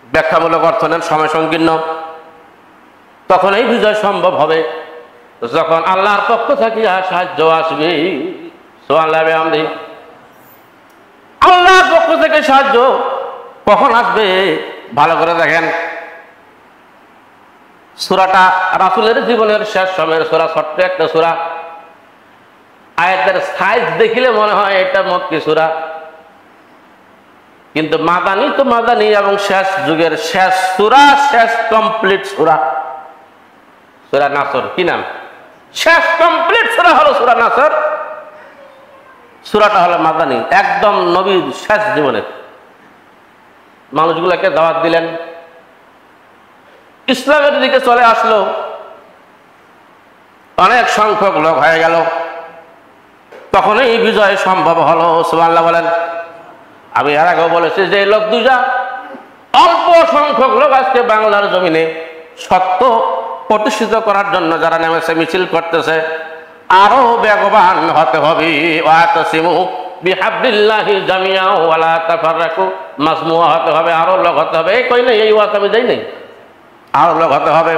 ব্যাখ্যামূলক অর্থ নেন, সময় সংকীর্ণ। তখন এই বিজয় সম্ভব হবে যখন আল্লাহর পক্ষ থেকে সাহায্য আসবে। সুবহানাল্লাহ বিহামদিহি। আল্লাহর পক্ষ থেকে সাহায্য কখন আসবে ভালো করে দেখেন। সূরাটা রাসূলের জীবনের শেষ সময়ের সূরা, ছোট্ট একটা সূরা। আয়াতের সাইজ দেখিলে মনে হয় এটা মক্কি সূরা, কিন্তু মাদানী তো মাদানী এবং শেষ যুগের শেষ সূরা, শেষ কমপ্লিট সূরা, সূরা নাসর। কি নাম? শেষ কমপ্লিট সূরা হলো সূরা নাসর। সূরাটা হলো মাদানী, একদম নবীর শেষ জীবনের। মানুষগুলোকে দাওয়াত দিলেন, ইসলামের দিকে চলে আসলো, অনেক সংখ্যক লোক হয়ে গেল। তখন এই বিজয় সম্ভব হলো। সুবহানাল্লাহ বলেন। আমি এর আগেও বলেছি যে লোক দুইটা, অল্প সংখ্যক লোক আজকে বাংলার জমিনে সত্য প্রতিষ্ঠিত করার জন্য যারা নেমেছে, মিছিল করতেছে, আরো বেগবান হতে হবে। ওয়াতাসিমু বিহাবলিল্লাহি জামিআ ওয়া লা তাফাররাকু, মাজমুআ হতে হবে, আরো লোক হতে হবে। এই কই নাই, এই ওয়াত আমি দেই নাই, আরো লোক হতে হবে।